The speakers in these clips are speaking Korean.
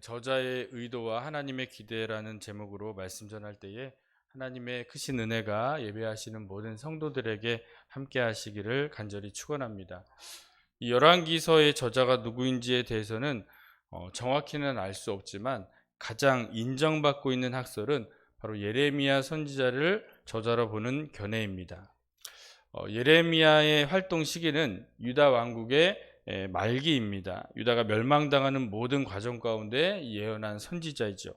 저자의 의도와 하나님의 기대라는 제목으로 말씀 전할 때에 하나님의 크신 은혜가 예배하시는 모든 성도들에게 함께 하시기를 간절히 축원합니다. 이 열왕기서의 저자가 누구인지에 대해서는 정확히는 알 수 없지만 가장 인정받고 있는 학설은 바로 예레미야 선지자를 저자로 보는 견해입니다. 예레미야의 활동 시기는 유다 왕국의 말기입니다. 유다가 멸망당하는 모든 과정 가운데 예언한 선지자이죠.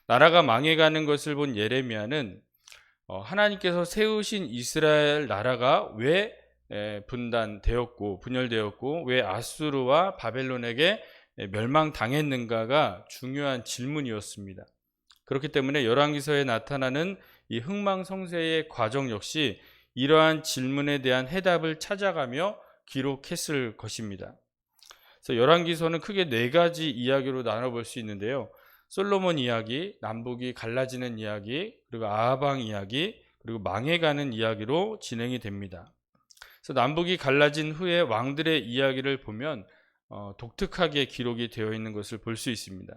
나라가 망해가는 것을 본 예레미야는 하나님께서 세우신 이스라엘 나라가 왜 분열되었고 왜 아수르와 바벨론에게 멸망당했는가가 중요한 질문이었습니다. 그렇기 때문에 열왕기서에 나타나는 이 흥망성쇠의 과정 역시 이러한 질문에 대한 해답을 찾아가며 기록했을 것입니다. 그래서 열왕기서는 크게 네 가지 이야기로 나눠볼 수 있는데요. 솔로몬 이야기, 남북이 갈라지는 이야기, 그리고 아하방 이야기, 그리고 망해가는 이야기로 진행이 됩니다. 그래서 남북이 갈라진 후에 왕들의 이야기를 보면 독특하게 기록이 되어 있는 것을 볼 수 있습니다.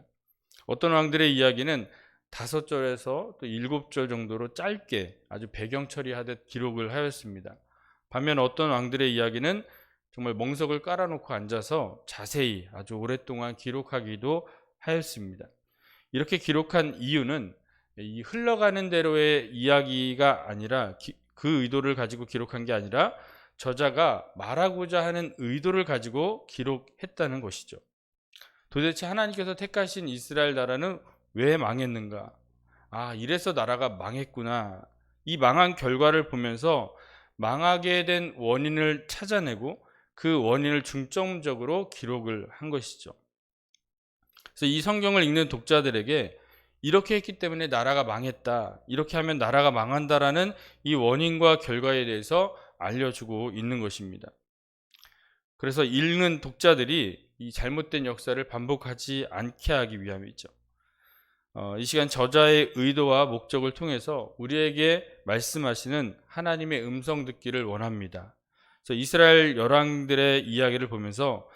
어떤 왕들의 이야기는 5절에서 또 7절 정도로 짧게 아주 배경 처리하듯 기록을 하였습니다. 반면 어떤 왕들의 이야기는 정말 멍석을 깔아놓고 앉아서 자세히 아주 오랫동안 기록하기도 하였습니다. 이렇게 기록한 이유는 이 흘러가는 대로의 이야기가 아니라 그 의도를 가지고 기록한 게 아니라 저자가 말하고자 하는 의도를 가지고 기록했다는 것이죠. 도대체 하나님께서 택하신 이스라엘 나라는 왜 망했는가? 이래서 나라가 망했구나. 이 망한 결과를 보면서 망하게 된 원인을 찾아내고 그 원인을 중점적으로 기록을 한 것이죠. 그래서 이 성경을 읽는 독자들에게 이렇게 했기 때문에 나라가 망했다, 이렇게 하면 나라가 망한다라는 이 원인과 결과에 대해서 알려주고 있는 것입니다. 그래서 읽는 독자들이 이 잘못된 역사를 반복하지 않게 하기 위함이죠. 이 시간 저자의 의도와 목적을 통해서 우리에게 말씀하시는 하나님의 음성 듣기를 원합니다. 그래서 이스라엘 열왕들의 이야기를 보면서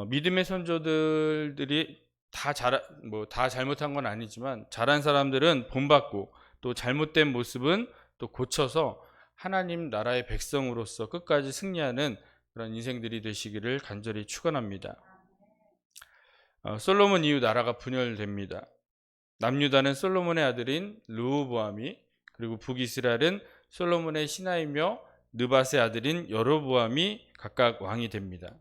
믿음의 선조들이 다 잘못한 건 아니지만 잘한 사람들은 본받고 또 잘못된 모습은 또 고쳐서 하나님 나라의 백성으로서 끝까지 승리하는 그런 인생들이 되시기를 간절히 축원합니다. 솔로몬 이후 나라가 분열됩니다. 남유다는 솔로몬의 아들인 르호보암이, 그리고 북이스라엘은 솔로몬의 신하이며 느밧의 아들인 여로보암이 각각 왕이 됩니다.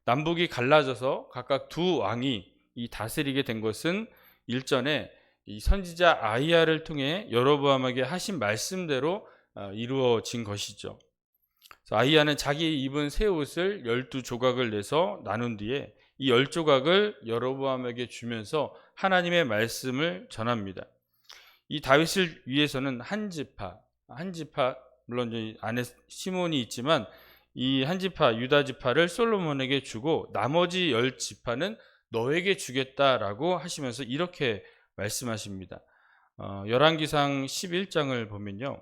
남북이 갈라져서 각각 두 왕이 이 다스리게 된 것은 일전에 이 선지자 아히야를 통해 여로보암에게 하신 말씀대로 이루어진 것이죠. 아히야는 자기 입은 새 옷을 12조각을 내서 나눈 뒤에 이 10조각을 여로보암에게 주면서 하나님의 말씀을 전합니다. 이 다윗을 위해서는 한 지파, 물론 안에 시몬이 있지만 이 한 지파, 유다 지파를 솔로몬에게 주고 나머지 10지파는 너에게 주겠다라고 하시면서 이렇게 말씀하십니다. 열왕기상 11장을 보면요.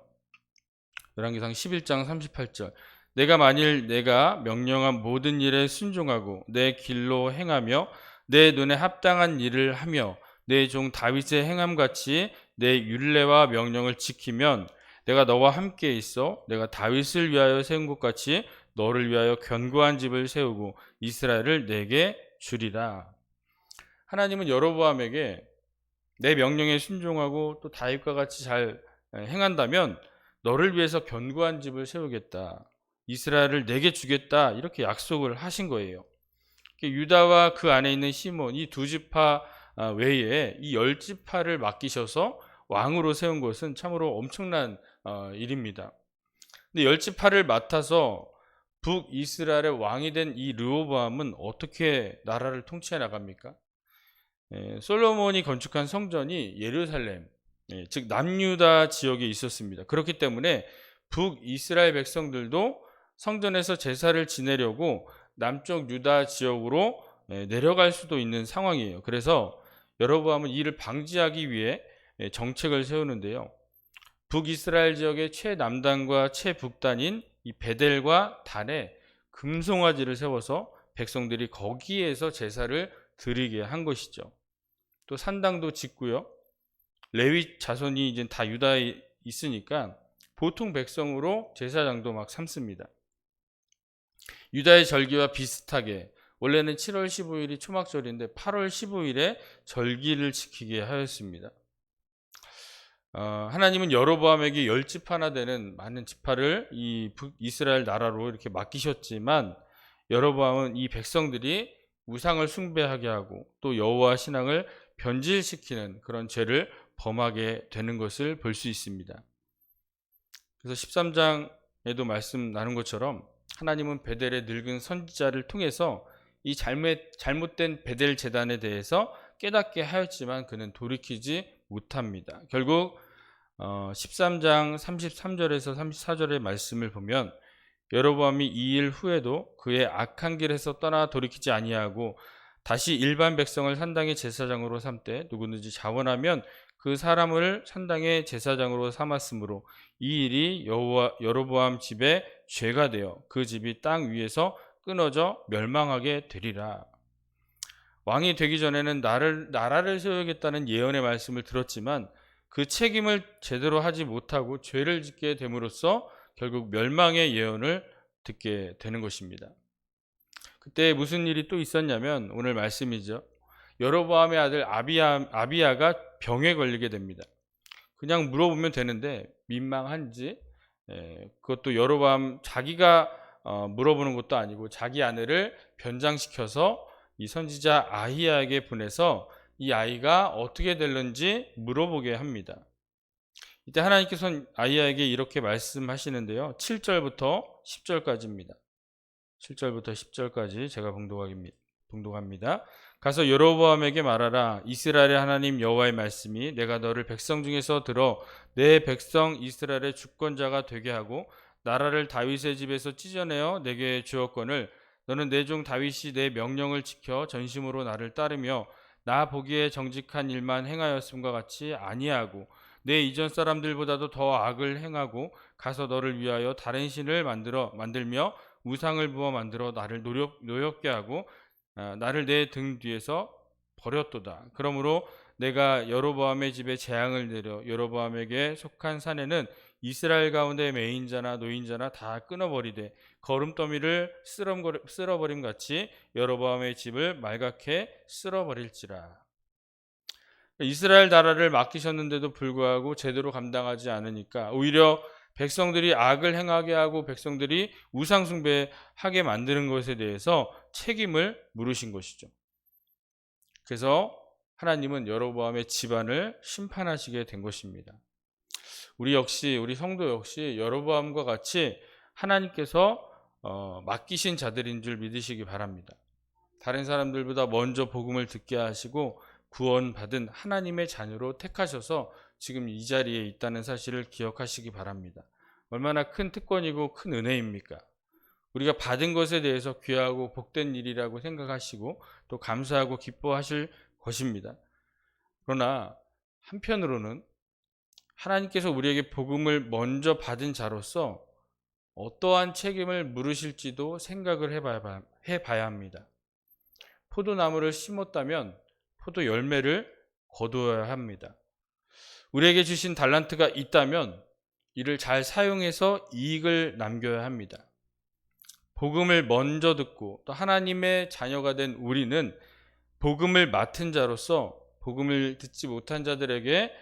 열왕기상 11장 38절. 내가 명령한 모든 일에 순종하고 내 길로 행하며 내 눈에 합당한 일을 하며 내 종 다윗의 행함같이 내 율례와 명령을 지키면 내가 너와 함께 있어 내가 다윗을 위하여 세운 것 같이 너를 위하여 견고한 집을 세우고 이스라엘을 내게 주리라. 하나님은 여로보암에게 내 명령에 순종하고 또 다윗과 같이 잘 행한다면 너를 위해서 견고한 집을 세우겠다, 이스라엘을 내게 주겠다, 이렇게 약속을 하신 거예요. 유다와 그 안에 있는 시몬, 이 두 지파 외에 이 10지파를 맡기셔서 왕으로 세운 것은 참으로 엄청난 일입니다. 근데 10지파를 맡아서 북이스라엘의 왕이 된 이 르호보암은 어떻게 나라를 통치해 나갑니까? 솔로몬이 건축한 성전이 예루살렘, 즉 남유다 지역에 있었습니다. 그렇기 때문에 북이스라엘 백성들도 성전에서 제사를 지내려고 남쪽 유다 지역으로 내려갈 수도 있는 상황이에요. 그래서 여로보암은 이를 방지하기 위해 정책을 세우는데요. 북이스라엘 지역의 최남단과 최북단인 이 베델과 단에 금송아지를 세워서 백성들이 거기에서 제사를 드리게 한 것이죠. 또 산당도 짓고요. 레위 자손이 이제 다 유다에 있으니까 보통 백성으로 제사장도 막 삼습니다. 유다의 절기와 비슷하게 원래는 7월 15일이 초막절인데 8월 15일에 절기를 지키게 하였습니다. 하나님은 여로보암에게 10집 하나 되는 많은 지파를 이 이스라엘 나라로 이렇게 맡기셨지만 여로보암은 이 백성들이 우상을 숭배하게 하고 또 여호와 신앙을 변질시키는 그런 죄를 범하게 되는 것을 볼 수 있습니다. 그래서 13장에도 말씀 나눈 것처럼 하나님은 베델의 늙은 선지자를 통해서 이 잘못된 베델 제단에 대해서 깨닫게 하였지만 그는 돌이키지 못합니다. 결국 13장 33절에서 34절의 말씀을 보면 여로보암이 이 일 후에도 그의 악한 길에서 떠나 돌이키지 아니하고 다시 일반 백성을 산당의 제사장으로 삼되 누구든지 자원하면 그 사람을 산당의 제사장으로 삼았으므로 이 일이 여로보암 집의 죄가 되어 그 집이 땅 위에서 끊어져 멸망하게 되리라. 왕이 되기 전에는 나라를 세우겠다는 예언의 말씀을 들었지만 그 책임을 제대로 하지 못하고 죄를 짓게 됨으로써 결국 멸망의 예언을 듣게 되는 것입니다. 그때 무슨 일이 또 있었냐면 오늘 말씀이죠. 여로보암의 아들 아비야가 병에 걸리게 됩니다. 그냥 물어보면 되는데 민망한지 그것도 여로보암 자기가 물어보는 것도 아니고 자기 아내를 변장시켜서 이 선지자 아히야에게 보내서 이 아이가 어떻게 될는지 물어보게 합니다. 이때 하나님께서 아히야에게 이렇게 말씀하시는데요. 7절부터 10절까지입니다. 7절부터 10절까지 제가 봉독합니다. 가서 여로보암에게 말하라. 이스라엘의 하나님 여호와의 말씀이 내가 너를 백성 중에서 들어 내 백성 이스라엘의 주권자가 되게 하고 나라를 다윗의 집에서 찢어내어 내게 주었거늘 너는 내 종 다윗이 내 명령을 지켜 전심으로 나를 따르며 나 보기에 정직한 일만 행하였음과 같이 아니하고 내 이전 사람들보다도 더 악을 행하고 가서 너를 위하여 다른 신을 만들며 우상을 부어 만들어 나를 노엽게 하고 나를 내 등 뒤에서 버렸도다. 그러므로 내가 여로보암의 집에 재앙을 내려 여로보암에게 속한 산에는 이스라엘 가운데 매인자나 노인자나 다 끊어버리되 거름더미를 쓸어버림 같이 여로보암의 집을 말갛게 쓸어버릴지라. 이스라엘 나라를 맡기셨는데도 불구하고 제대로 감당하지 않으니까 오히려 백성들이 악을 행하게 하고 백성들이 우상 숭배하게 만드는 것에 대해서 책임을 물으신 것이죠. 그래서 하나님은 여로보암의 집안을 심판하시게 된 것입니다. 우리 성도 역시 여로보암과 같이 하나님께서 맡기신 자들인 줄 믿으시기 바랍니다. 다른 사람들보다 먼저 복음을 듣게 하시고 구원받은 하나님의 자녀로 택하셔서 지금 이 자리에 있다는 사실을 기억하시기 바랍니다. 얼마나 큰 특권이고 큰 은혜입니까? 우리가 받은 것에 대해서 귀하고 복된 일이라고 생각하시고 또 감사하고 기뻐하실 것입니다. 그러나 한편으로는 하나님께서 우리에게 복음을 먼저 받은 자로서 어떠한 책임을 물으실지도 생각을 해봐야 합니다. 포도나무를 심었다면 포도 열매를 거두어야 합니다. 우리에게 주신 달란트가 있다면 이를 잘 사용해서 이익을 남겨야 합니다. 복음을 먼저 듣고 또 하나님의 자녀가 된 우리는 복음을 맡은 자로서 복음을 듣지 못한 자들에게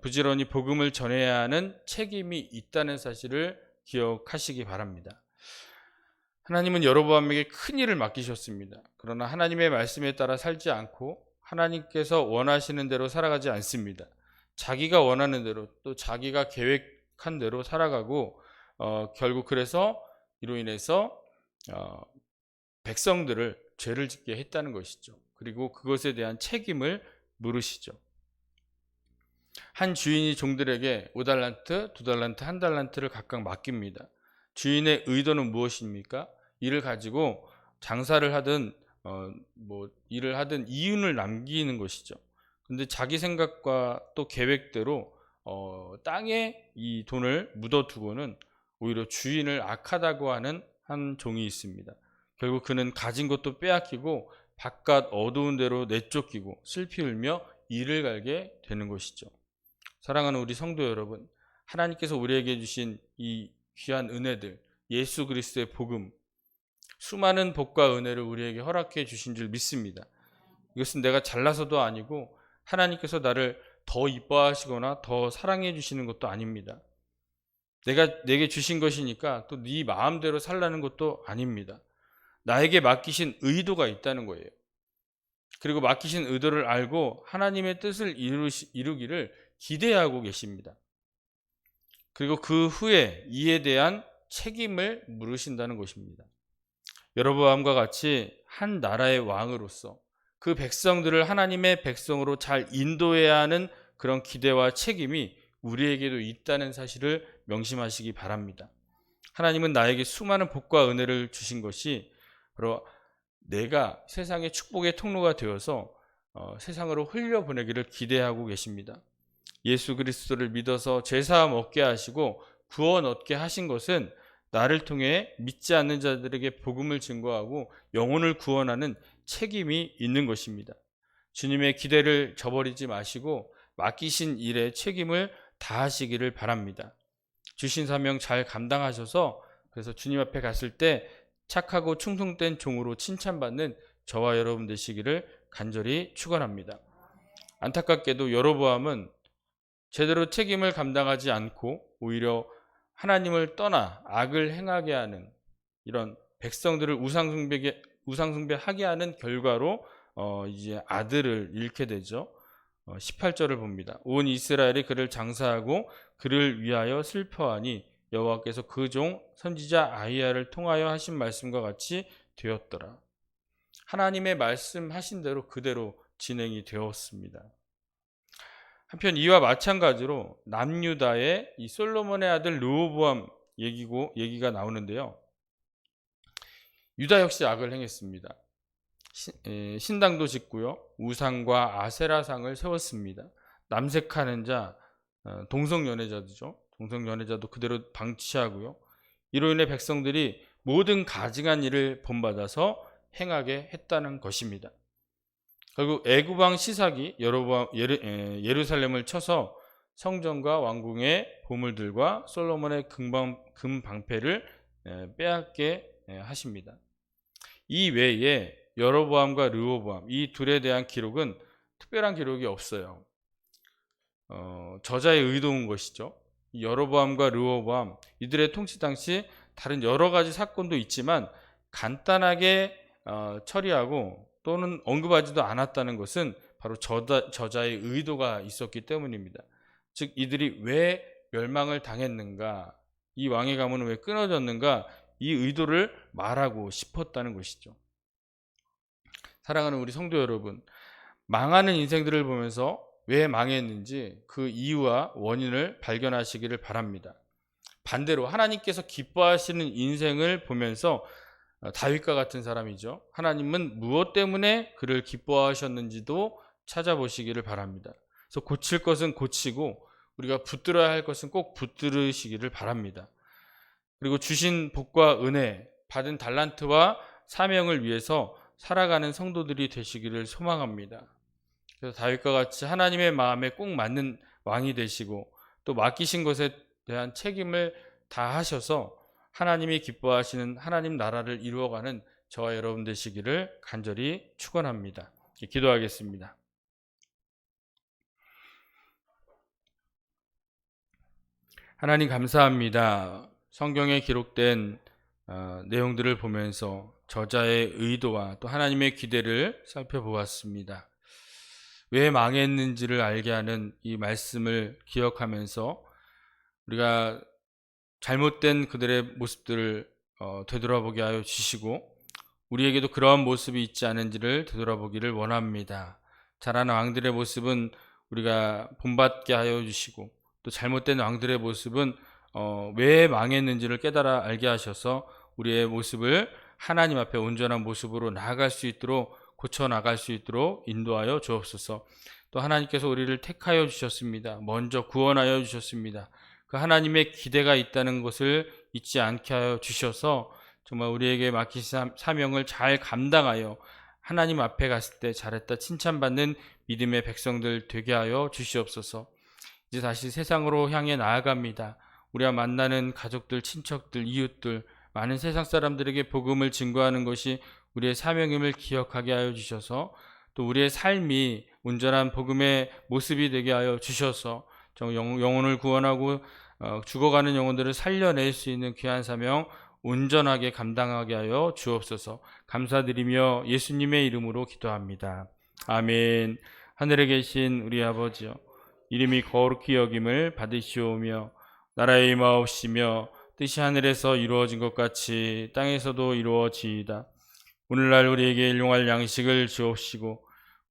부지런히 복음을 전해야 하는 책임이 있다는 사실을 기억하시기 바랍니다. 하나님은 여로보암에게 큰 일을 맡기셨습니다. 그러나 하나님의 말씀에 따라 살지 않고 하나님께서 원하시는 대로 살아가지 않습니다. 자기가 원하는 대로 또 자기가 계획한 대로 살아가고 결국 그래서 이로 인해서 백성들을 죄를 짓게 했다는 것이죠. 그리고 그것에 대한 책임을 물으시죠. 한 주인이 종들에게 5달란트, 2달란트, 1달란트를 각각 맡깁니다. 주인의 의도는 무엇입니까? 이를 가지고 장사를 하든 일을 하든 이윤을 남기는 것이죠. 근데 자기 생각과 또 계획대로 땅에 이 돈을 묻어두고는 오히려 주인을 악하다고 하는 한 종이 있습니다. 결국 그는 가진 것도 빼앗기고 바깥 어두운 데로 내쫓기고 슬피 울며 이를 갈게 되는 것이죠. 사랑하는 우리 성도 여러분, 하나님께서 우리에게 주신 이 귀한 은혜들, 예수 그리스도의 복음, 수많은 복과 은혜를 우리에게 허락해 주신 줄 믿습니다. 이것은 내가 잘나서도 아니고 하나님께서 나를 더 이뻐하시거나 더 사랑해 주시는 것도 아닙니다. 내게 주신 것이니까 또 네 마음대로 살라는 것도 아닙니다. 나에게 맡기신 의도가 있다는 거예요. 그리고 맡기신 의도를 알고 하나님의 뜻을 이루기를 기대하고 계십니다. 그리고 그 후에 이에 대한 책임을 물으신다는 것입니다. 여로보암과 같이 한 나라의 왕으로서 그 백성들을 하나님의 백성으로 잘 인도해야 하는 그런 기대와 책임이 우리에게도 있다는 사실을 명심하시기 바랍니다. 하나님은 나에게 수많은 복과 은혜를 주신 것이 바로 내가 세상의 축복의 통로가 되어서 세상으로 흘려보내기를 기대하고 계십니다. 예수 그리스도를 믿어서 죄사함 얻게 하시고 구원 얻게 하신 것은 나를 통해 믿지 않는 자들에게 복음을 증거하고 영혼을 구원하는 책임이 있는 것입니다. 주님의 기대를 저버리지 마시고 맡기신 일에 책임을 다하시기를 바랍니다. 주신 사명 잘 감당하셔서 그래서 주님 앞에 갔을 때 착하고 충성된 종으로 칭찬받는 저와 여러분 되시기를 간절히 축원합니다. 안타깝게도 여로보암은 제대로 책임을 감당하지 않고 오히려 하나님을 떠나 악을 행하게 하는 이런 백성들을 우상숭배하게 하는 결과로 이제 아들을 잃게 되죠. 18절을 봅니다. 온 이스라엘이 그를 장사하고 그를 위하여 슬퍼하니 여호와께서 그 종 선지자 아히야를 통하여 하신 말씀과 같이 되었더라. 하나님의 말씀하신 대로 그대로 진행이 되었습니다. 한편 이와 마찬가지로 남유다의 이 솔로몬의 아들 르호보암 얘기가 나오는데요. 유다 역시 악을 행했습니다. 신당도 짓고요. 우상과 아세라상을 세웠습니다. 남색하는 자, 동성연애자죠. 동성연애자도 그대로 방치하고요. 이로 인해 백성들이 모든 가증한 일을 본받아서 행하게 했다는 것입니다. 결국 애굽왕 시삭이 예루살렘을 쳐서 성전과 왕궁의 보물들과 솔로몬의 금 방패를 빼앗게 하십니다. 이 외에 여로보암과 르호보암 이 둘에 대한 기록은 특별한 기록이 없어요. 저자의 의도인 것이죠. 여로보암과 르호보암 이들의 통치 당시 다른 여러 가지 사건도 있지만 간단하게 처리하고 또는 언급하지도 않았다는 것은 바로 저자의 의도가 있었기 때문입니다. 즉 이들이 왜 멸망을 당했는가, 이 왕의 가문은 왜 끊어졌는가, 이 의도를 말하고 싶었다는 것이죠. 사랑하는 우리 성도 여러분, 망하는 인생들을 보면서 왜 망했는지 그 이유와 원인을 발견하시기를 바랍니다. 반대로 하나님께서 기뻐하시는 인생을 보면서 다윗과 같은 사람이죠. 하나님은 무엇 때문에 그를 기뻐하셨는지도 찾아보시기를 바랍니다. 그래서 고칠 것은 고치고 우리가 붙들어야 할 것은 꼭 붙들으시기를 바랍니다. 그리고 주신 복과 은혜, 받은 달란트와 사명을 위해서 살아가는 성도들이 되시기를 소망합니다. 그래서 다윗과 같이 하나님의 마음에 꼭 맞는 왕이 되시고 또 맡기신 것에 대한 책임을 다하셔서 하나님이 기뻐하시는 하나님 나라를 이루어가는 저와 여러분 되시기를 간절히 축원합니다. 기도하겠습니다. 하나님 감사합니다. 성경에 기록된 내용들을 보면서 저자의 의도와 또 하나님의 기대를 살펴보았습니다. 왜 망했는지를 알게 하는 이 말씀을 기억하면서 우리가 잘못된 그들의 모습들을 되돌아보게 하여 주시고 우리에게도 그러한 모습이 있지 않은지를 되돌아보기를 원합니다. 자라는 왕들의 모습은 우리가 본받게 하여 주시고 또 잘못된 왕들의 모습은 왜 망했는지를 깨달아 알게 하셔서 우리의 모습을 하나님 앞에 온전한 모습으로 나아갈 수 있도록 고쳐 나갈 수 있도록 인도하여 주옵소서. 또 하나님께서 우리를 택하여 주셨습니다. 먼저 구원하여 주셨습니다. 그 하나님의 기대가 있다는 것을 잊지 않게 하여 주셔서 정말 우리에게 맡기신 사명을 잘 감당하여 하나님 앞에 갔을 때 잘했다 칭찬받는 믿음의 백성들 되게 하여 주시옵소서. 이제 다시 세상으로 향해 나아갑니다. 우리가 만나는 가족들, 친척들, 이웃들, 많은 세상 사람들에게 복음을 증거하는 것이 우리의 사명임을 기억하게 하여 주셔서 또 우리의 삶이 온전한 복음의 모습이 되게 하여 주셔서 영혼을 구원하고 죽어가는 영혼들을 살려낼 수 있는 귀한 사명 온전하게 감당하게 하여 주옵소서. 감사드리며 예수님의 이름으로 기도합니다. 아멘. 하늘에 계신 우리 아버지여, 이름이 거룩히 여김을 받으시오며 나라의 임하옵시며 뜻이 하늘에서 이루어진 것 같이 땅에서도 이루어지이다. 오늘날 우리에게 일용할 양식을 주옵시고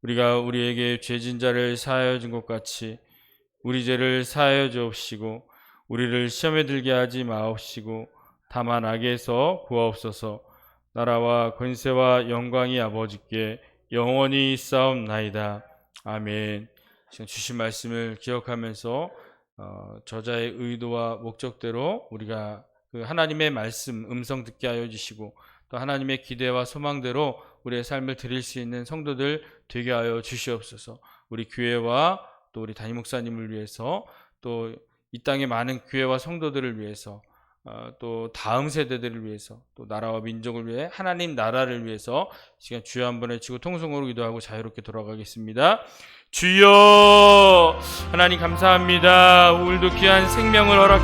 우리가 우리에게 죄진 자를 사하여 준 것 같이 우리 죄를 사하여 주옵시고 우리를 시험에 들게 하지 마옵시고 다만 악에서 구하옵소서. 나라와 권세와 영광이 아버지께 영원히 있사옵나이다. 아멘. 지금 주신 말씀을 기억하면서 저자의 의도와 목적대로 우리가 그 하나님의 말씀 음성 듣게 하여 주시고 또 하나님의 기대와 소망대로 우리의 삶을 드릴 수 있는 성도들 되게 하여 주시옵소서. 우리 교회와 또 우리 담임 목사님을 위해서 또 이 땅의 많은 교회와 성도들을 위해서 또 다음 세대들을 위해서 또 나라와 민족을 위해 하나님 나라를 위해서 시간 주여 한번 외치고 통성으로 기도하고 자유롭게 돌아가겠습니다. 주여 하나님 감사합니다. 오늘도 귀한 생명을 허락